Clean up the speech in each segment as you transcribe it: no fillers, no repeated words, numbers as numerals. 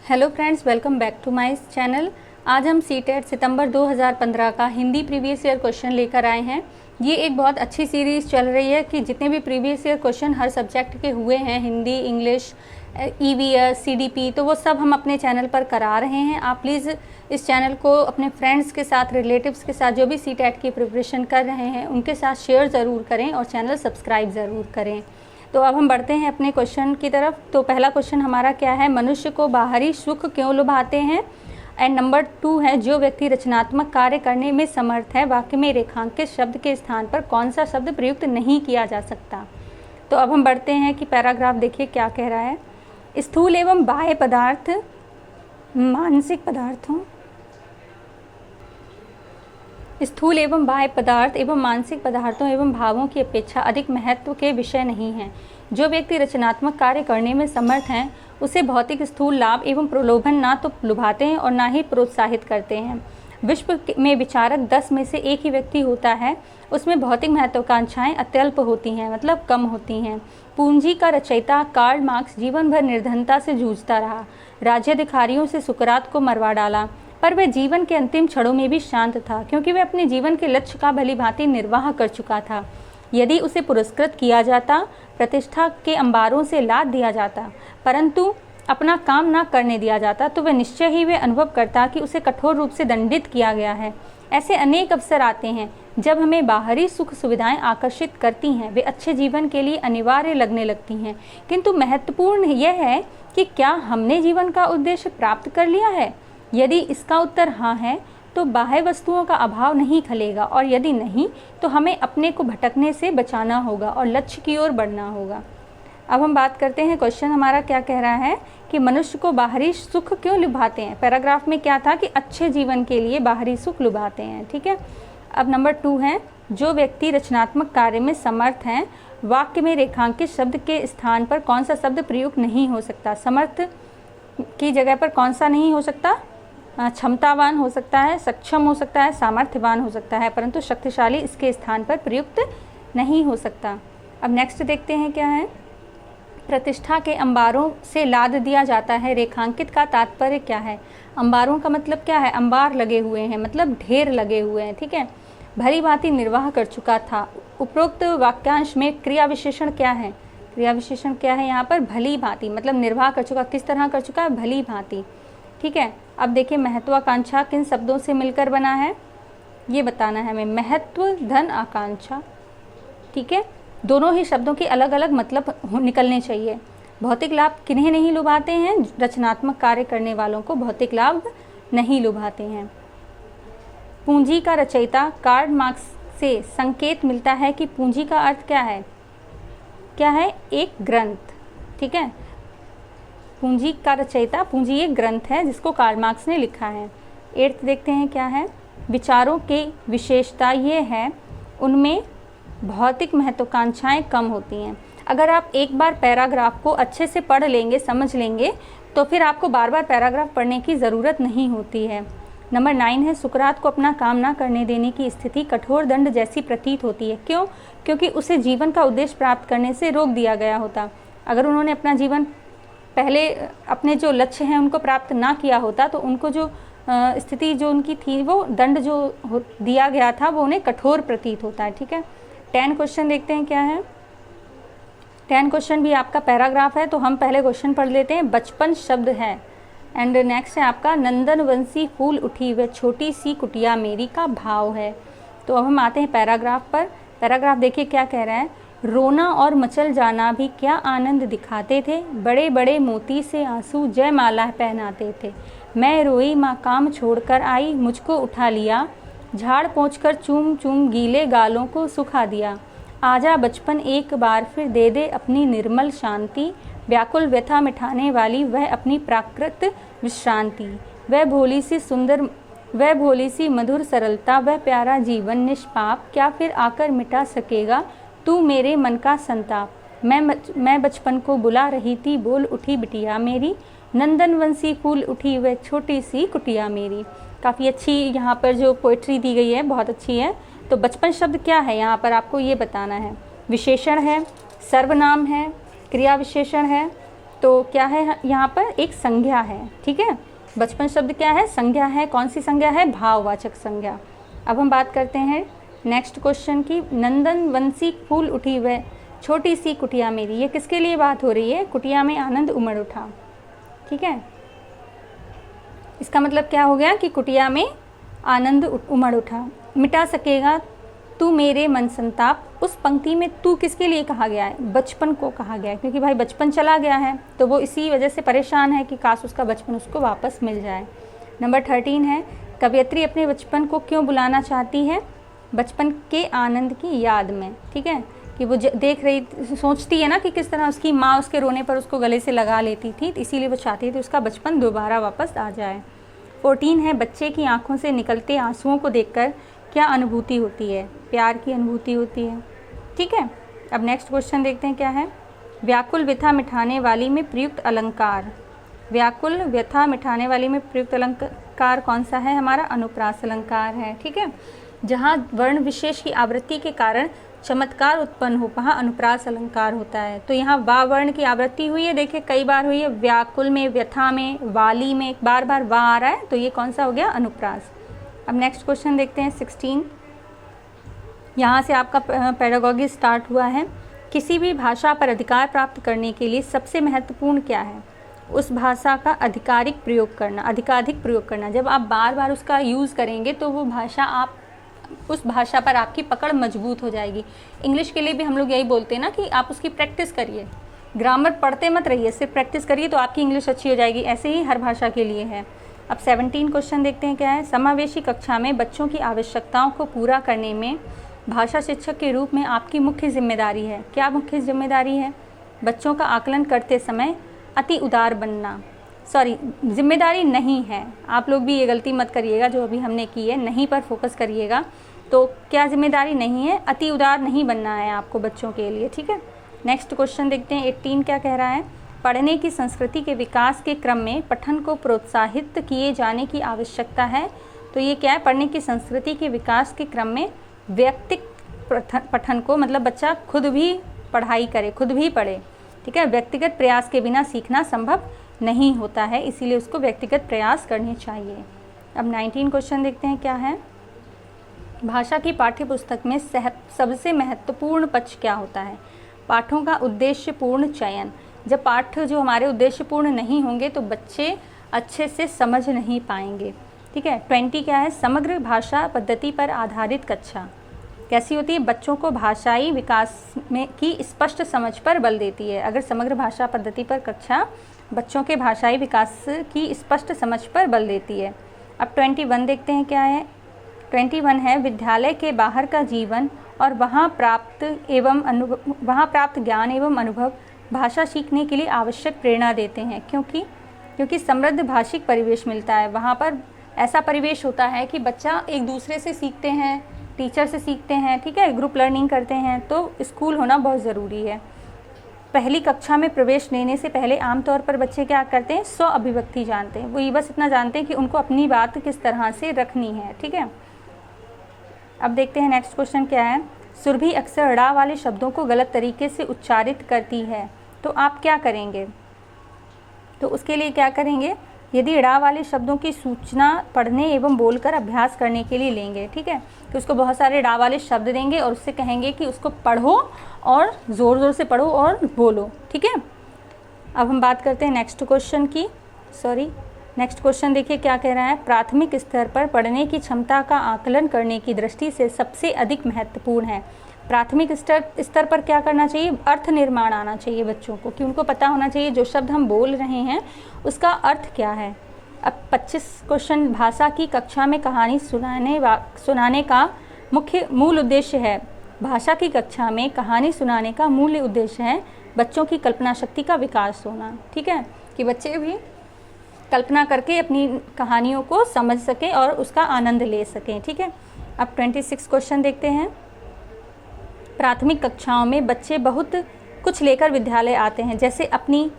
Hello friends, welcome back to my channel. आज हम CTET सितंबर 2015 का हिंदी प्रीवियस ईयर क्वेश्चन लेकर आए हैं। ये एक बहुत अच्छी सीरीज़ चल रही है कि जितने भी प्रीवियस ईयर क्वेश्चन हर सब्जेक्ट के हुए हैं, हिंदी, इंग्लिश, ईवीएस, सीडीपी, तो वो सब हम अपने चैनल पर करा रहे हैं। आप प्लीज़ इस चैनल को अपने फ्रेंड्स के साथ, रिलेटिव्स के साथ, जो भी सीटेट की प्रिपरेशन कर रहे हैं उनके साथ शेयर ज़रूर करें और चैनल सब्सक्राइब ज़रूर करें। तो अब हम बढ़ते हैं अपने क्वेश्चन की तरफ। तो पहला क्वेश्चन हमारा क्या है, मनुष्य को बाहरी सुख क्यों लुभाते हैं। एंड नंबर 2 है, जो व्यक्ति रचनात्मक कार्य करने में समर्थ है, वाक्य में रेखांकित शब्द के स्थान पर कौन सा शब्द प्रयुक्त नहीं किया जा सकता। तो अब हम बढ़ते हैं कि पैराग्राफ देखिए क्या कह रहा है। स्थूल एवं बाह्य पदार्थ मानसिक पदार्थों स्थूल एवं बाह्य पदार्थ एवं मानसिक पदार्थों एवं भावों की अपेक्षा अधिक महत्व के विषय नहीं हैं। जो व्यक्ति रचनात्मक कार्य करने में समर्थ हैं, उसे भौतिक स्थूल लाभ एवं प्रलोभन ना तो लुभाते हैं और ना ही प्रोत्साहित करते हैं। विश्व में विचारक 10 में से एक ही व्यक्ति होता है, उसमें भौतिक महत्वाकांक्षाएं अत्यल्प होती हैं, मतलब कम होती हैं। पूंजी का रचयिता कार्ल मार्क्स जीवन भर निर्धनता से जूझता रहा। राज्याधिकारियों से सुकरात को मरवा डाला, पर वह जीवन के अंतिम क्षणों में भी शांत था, क्योंकि वह अपने जीवन के लक्ष्य का भलीभांति निर्वाह कर चुका था। यदि उसे पुरस्कृत किया जाता, प्रतिष्ठा के अंबारों से लाद दिया जाता, परंतु अपना काम ना करने दिया जाता, तो वह निश्चय ही वे अनुभव करता कि उसे कठोर रूप से दंडित किया गया है। ऐसे अनेक अवसर आते हैं जब हमें बाहरी सुख सुविधाएं आकर्षित करती हैं, वे अच्छे जीवन के लिए अनिवार्य लगने लगती हैं, किंतु महत्वपूर्ण यह है कि क्या हमने जीवन का उद्देश्य प्राप्त कर लिया है। यदि इसका उत्तर हाँ है तो बाह्य वस्तुओं का अभाव नहीं खलेगा, और यदि नहीं तो हमें अपने को भटकने से बचाना होगा और लक्ष्य की ओर बढ़ना होगा। अब हम बात करते हैं, क्वेश्चन हमारा क्या कह रहा है कि मनुष्य को बाहरी सुख क्यों लुभाते हैं। पैराग्राफ में क्या था कि अच्छे जीवन के लिए बाहरी सुख लुभाते हैं, ठीक है। अब नंबर 2 है, जो व्यक्ति रचनात्मक कार्य में समर्थ हैं, वाक्य में रेखांकित शब्द के स्थान पर कौन सा शब्द प्रयुक्त नहीं हो सकता। समर्थ की जगह पर कौन सा नहीं हो सकता, क्षमतावान हो सकता है, सक्षम हो सकता है, सामर्थ्यवान हो सकता है, परंतु शक्तिशाली इसके स्थान पर प्रयुक्त नहीं हो सकता। अब नेक्स्ट देखते हैं क्या है। प्रतिष्ठा के अंबारों से लाद दिया जाता है, रेखांकित का तात्पर्य क्या है। अंबारों का मतलब क्या है, अंबार लगे हुए हैं, मतलब ढेर लगे हुए हैं, ठीक है। भली भांति निर्वाह कर चुका था। उपरोक्त वाक्यांश में क्रिया विशेषण क्या है, क्रिया विशेषण क्या है यहाँ पर, भली भांति, मतलब निर्वाह कर चुका, किस तरह कर चुका है, भली भांति, ठीक है। अब देखिए, महत्वाकांक्षा किन शब्दों से मिलकर बना है, ये बताना है हमें। महत्व धन आकांक्षा, ठीक है, दोनों ही शब्दों के अलग अलग मतलब निकलने चाहिए। भौतिक लाभ किन्हें नहीं लुभाते हैं, रचनात्मक कार्य करने वालों को भौतिक लाभ नहीं लुभाते हैं। पूंजी का रचयिता कार्ल मार्क्स से संकेत मिलता है कि पूंजी का अर्थ क्या है, क्या है, एक ग्रंथ, ठीक है। पूंजी का रचयिता, पूंजी एक ग्रंथ है जिसको कार्ल मार्क्स ने लिखा है। 8th देखते हैं क्या है। विचारों की विशेषता ये है, उनमें भौतिक महत्वाकांक्षाएं कम होती हैं। अगर आप एक बार पैराग्राफ को अच्छे से पढ़ लेंगे, समझ लेंगे, तो फिर आपको बार बार पैराग्राफ पढ़ने की ज़रूरत नहीं होती है। नंबर 9 है, सुकरात को अपना काम ना करने देने की स्थिति कठोर दंड जैसी प्रतीत होती है। क्यों, क्योंकि उसे जीवन का उद्देश्य प्राप्त करने से रोक दिया गया होता। अगर उन्होंने अपना जीवन पहले अपने जो लक्ष्य हैं उनको प्राप्त ना किया होता, तो उनको जो स्थिति जो उनकी थी, वो दंड जो दिया गया था वो उन्हें कठोर प्रतीत होता है, ठीक है। 10 क्वेश्चन देखते हैं क्या है। 10 क्वेश्चन भी आपका पैराग्राफ है, तो हम पहले क्वेश्चन पढ़ लेते हैं। बचपन शब्द है, एंड नेक्स्ट है आपका नंदनवंशी फूल उठी वह छोटी सी कुटिया मेरी का भाव है। तो अब हम आते हैं पैराग्राफ पर। पैराग्राफ देखिए क्या कह रहा है। रोना और मचल जाना भी क्या आनंद दिखाते थे, बड़े बड़े मोती से आंसू जयमाला पहनाते थे। मैं रोई, माँ काम छोड़कर आई, मुझको उठा लिया, झाड़ पोंछकर चूम चूम गीले गालों को सुखा दिया। आजा बचपन एक बार फिर दे दे अपनी निर्मल शांति, व्याकुल व्यथा मिटाने वाली वह अपनी प्राकृत विश्रांति। वह भोली सी मधुर सरलता, वह प्यारा जीवन निष्पाप, क्या फिर आकर मिटा सकेगा तू मेरे मन का संताप। मैं बचपन को बुला रही थी, बोल उठी बिटिया मेरी, नंदनवंशी फूल उठी वह छोटी सी कुटिया मेरी। काफ़ी अच्छी यहाँ पर जो पोइट्री दी गई है, बहुत अच्छी है। तो बचपन शब्द क्या है यहाँ पर आपको ये बताना है। विशेषण है, सर्वनाम है, क्रिया विशेषण है। तो क्या है यहाँ पर, एक संज्ञा है, ठीक है। बचपन शब्द क्या है, संज्ञा है। कौन सी संज्ञा है, भाववाचक संज्ञा। अब हम बात करते हैं नेक्स्ट क्वेश्चन की। नंदन वंशी फूल उठी वह छोटी सी कुटिया मेरी, ये किसके लिए बात हो रही है, कुटिया में आनंद उमड़ उठा, ठीक है। इसका मतलब क्या हो गया कि कुटिया में आनंद उमड़ उठा। मिटा सकेगा तू मेरे मन संताप, उस पंक्ति में तू किसके लिए कहा गया है, बचपन को कहा गया है, क्योंकि भाई बचपन चला गया है तो वो इसी वजह से परेशान है कि काश उसका बचपन उसको वापस मिल जाए। नंबर 13 है, कवयित्री अपने बचपन को क्यों बुलाना चाहती है, बचपन के आनंद की याद में, ठीक है, कि वो देख रही, सोचती है ना कि किस तरह उसकी माँ उसके रोने पर उसको गले से लगा लेती थी, तो इसीलिए वो चाहती थी उसका बचपन दोबारा वापस आ जाए। 14 है, बच्चे की आंखों से निकलते आंसुओं को देखकर क्या अनुभूति होती है, प्यार की अनुभूति होती है, ठीक है। अब नेक्स्ट क्वेश्चन देखते हैं क्या है। व्याकुल व्यथा मिटाने वाली में प्रयुक्त अलंकार, व्याकुल व्यथा मिटाने वाली में प्रयुक्त अलंकार कौन सा है, हमारा अनुप्रास अलंकार है, ठीक है। जहाँ वर्ण विशेष की आवृत्ति के कारण चमत्कार उत्पन्न हो, वहाँ अनुप्रास अलंकार होता है। तो यहाँ वा वर्ण की आवृत्ति हुई है, देखिए कई बार हुई है, व्याकुल में, व्यथा में, वाली में बार बार वा आ रहा है, तो ये कौन सा हो गया, अनुप्रास। अब नेक्स्ट क्वेश्चन देखते हैं 16। यहाँ से आपका पेडागॉजी स्टार्ट हुआ है। किसी भी भाषा पर अधिकार प्राप्त करने के लिए सबसे महत्वपूर्ण क्या है, उस भाषा का अधिकाधिक प्रयोग करना, अधिकाधिक प्रयोग करना। जब आप बार बार उसका यूज़ करेंगे तो वो भाषा, आप उस भाषा पर आपकी पकड़ मजबूत हो जाएगी। इंग्लिश के लिए भी हम लोग यही बोलते हैं ना कि आप उसकी प्रैक्टिस करिए, ग्रामर पढ़ते मत रहिए, सिर्फ प्रैक्टिस करिए तो आपकी इंग्लिश अच्छी हो जाएगी। ऐसे ही हर भाषा के लिए है। अब 17 क्वेश्चन देखते हैं क्या है। समावेशी कक्षा में बच्चों की आवश्यकताओं को पूरा करने में भाषा शिक्षक के रूप में आपकी मुख्य जिम्मेदारी है। क्या मुख्य जिम्मेदारी है, बच्चों का आकलन करते समय अति उदार बनना, सॉरी जिम्मेदारी नहीं है, आप लोग भी ये गलती मत करिएगा जो अभी हमने की है, नहीं पर फोकस करिएगा। तो क्या जिम्मेदारी नहीं है, अति उदार नहीं बनना है आपको बच्चों के लिए, ठीक है। नेक्स्ट क्वेश्चन देखते हैं 18 क्या कह रहा है। पढ़ने की संस्कृति के विकास के क्रम में पठन को प्रोत्साहित किए जाने की आवश्यकता है। तो ये क्या है, पढ़ने की संस्कृति के विकास के क्रम में व्यक्तिगत पठन को, मतलब बच्चा खुद भी पढ़ाई करे, खुद भी पढ़े, ठीक है। व्यक्तिगत प्रयास के बिना सीखना संभव नहीं होता है, इसीलिए उसको व्यक्तिगत प्रयास करने चाहिए। अब 19 क्वेश्चन देखते हैं क्या है। भाषा की पाठ्यपुस्तक में सबसे महत्वपूर्ण पक्ष क्या होता है, पाठों का उद्देश्यपूर्ण चयन। जब पाठ जो हमारे उद्देश्यपूर्ण नहीं होंगे तो बच्चे अच्छे से समझ नहीं पाएंगे, ठीक है। 20 क्या है, समग्र भाषा पद्धति पर आधारित कक्षा कैसी होती है, बच्चों को भाषाई विकास में की स्पष्ट समझ पर बल देती है। अगर समग्र भाषा पद्धति पर कक्षा बच्चों के भाषाई विकास की स्पष्ट समझ पर बल देती है। अब 21 देखते हैं क्या है। 21 है, विद्यालय के बाहर का जीवन और वहाँ प्राप्त ज्ञान एवं अनुभव भाषा सीखने के लिए आवश्यक प्रेरणा देते हैं, क्योंकि समृद्ध भाषिक परिवेश मिलता है। वहाँ पर ऐसा परिवेश होता है कि बच्चा एक दूसरे से सीखते हैं, टीचर से सीखते हैं, ठीक है, ग्रुप लर्निंग करते हैं, तो स्कूल होना बहुत ज़रूरी है। पहली कक्षा में प्रवेश लेने से पहले आमतौर पर बच्चे क्या करते हैं, स्व अभिव्यक्ति जानते हैं। वो ये बस इतना जानते हैं कि उनको अपनी बात किस तरह से रखनी है, ठीक है। अब देखते हैं नेक्स्ट क्वेश्चन क्या है। सुरभि अक्सर ड़ा वाले शब्दों को गलत तरीके से उच्चारित करती है, तो आप क्या करेंगे, तो उसके लिए क्या करेंगे, यदि ड़ा वाले शब्दों की सूचना पढ़ने एवं बोलकर अभ्यास करने के लिए लेंगे, ठीक है, तो उसको बहुत सारे ड़ा वाले शब्द देंगे और उससे कहेंगे कि उसको पढ़ो और ज़ोर ज़ोर से पढ़ो और बोलो, ठीक है। अब हम बात करते हैं नेक्स्ट क्वेश्चन की, नेक्स्ट क्वेश्चन देखिए क्या कह रहा है। प्राथमिक स्तर पर पढ़ने की क्षमता का आकलन करने की दृष्टि से सबसे अधिक महत्वपूर्ण है। प्राथमिक स्तर पर क्या करना चाहिए, अर्थ निर्माण आना चाहिए बच्चों को, कि उनको पता होना चाहिए जो शब्द हम बोल रहे हैं उसका अर्थ क्या है। अब 25 क्वेश्चन, भाषा की कक्षा में कहानी सुनाने का मूल उद्देश्य है। भाषा की कक्षा में कहानी सुनाने का मूल उद्देश्य है बच्चों की कल्पना शक्ति का विकास होना, ठीक है, कि बच्चे भी कल्पना करके अपनी कहानियों को समझ सकें और उसका आनंद ले सकें, ठीक है। अब 26 क्वेश्चन देखते हैं। प्राथमिक कक्षाओं में बच्चे बहुत कुछ लेकर विद्यालय आते हैं, जैसे अपनी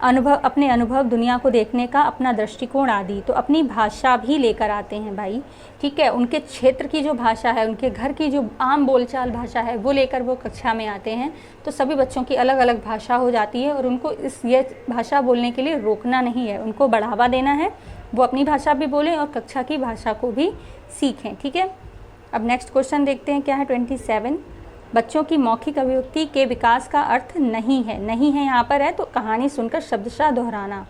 अपने अनुभव, दुनिया को देखने का अपना दृष्टिकोण आदि। तो अपनी भाषा भी लेकर आते हैं भाई, ठीक है। उनके क्षेत्र की जो भाषा है, उनके घर की जो आम बोलचाल भाषा है, वो लेकर वो कक्षा में आते हैं। तो सभी बच्चों की अलग अलग भाषा हो जाती है और उनको ये भाषा बोलने के लिए रोकना नहीं है, उनको बढ़ावा देना है। वो अपनी भाषा भी बोलें और कक्षा की भाषा को भी सीखें, ठीक है। अब नेक्स्ट क्वेश्चन देखते हैं क्या है 27। बच्चों की मौखिक अभिव्यक्ति के विकास का अर्थ नहीं है। नहीं है यहाँ पर है तो कहानी सुनकर शब्दशः दोहराना।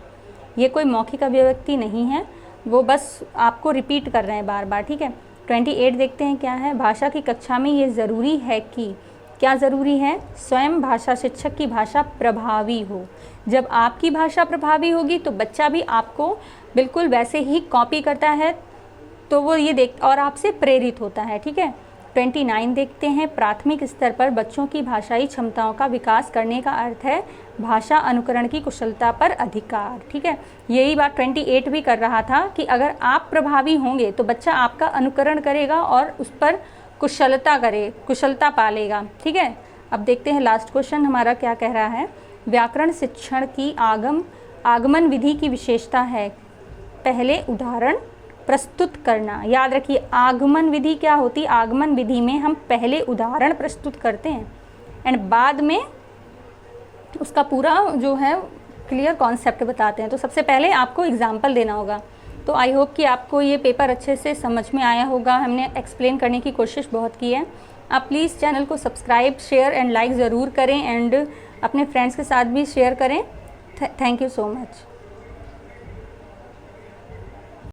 ये कोई मौखिक अभिव्यक्ति नहीं है, वो बस आपको रिपीट कर रहे हैं बार बार, ठीक है। 28 देखते हैं क्या है। भाषा की कक्षा में ये ज़रूरी है कि, क्या ज़रूरी है? स्वयं भाषा शिक्षक की भाषा प्रभावी हो। जब आपकी भाषा प्रभावी होगी तो बच्चा भी आपको बिल्कुल वैसे ही कॉपी करता है, तो वो ये देख और आपसे प्रेरित होता है, ठीक है। 29 देखते हैं। प्राथमिक स्तर पर बच्चों की भाषाई क्षमताओं का विकास करने का अर्थ है भाषा अनुकरण की कुशलता पर अधिकार, ठीक है। यही बात 28 भी कर रहा था कि अगर आप प्रभावी होंगे तो बच्चा आपका अनुकरण करेगा और उस पर कुशलता पालेगा, ठीक है। अब देखते हैं लास्ट क्वेश्चन हमारा क्या कह रहा है। व्याकरण शिक्षण की आगमन विधि की विशेषता है पहले उदाहरण प्रस्तुत करना। याद रखिए आगमन विधि क्या होती है। आगमन विधि में हम पहले उदाहरण प्रस्तुत करते हैं एंड बाद में उसका पूरा जो है क्लियर कॉन्सेप्ट बताते हैं। तो सबसे पहले आपको एग्जाम्पल देना होगा। तो आई होप कि आपको ये पेपर अच्छे से समझ में आया होगा। हमने एक्सप्लेन करने की कोशिश बहुत की है। आप प्लीज़ चैनल को सब्सक्राइब, शेयर एंड लाइक ज़रूर करें एंड अपने फ्रेंड्स के साथ भी शेयर करें। Thank you so much.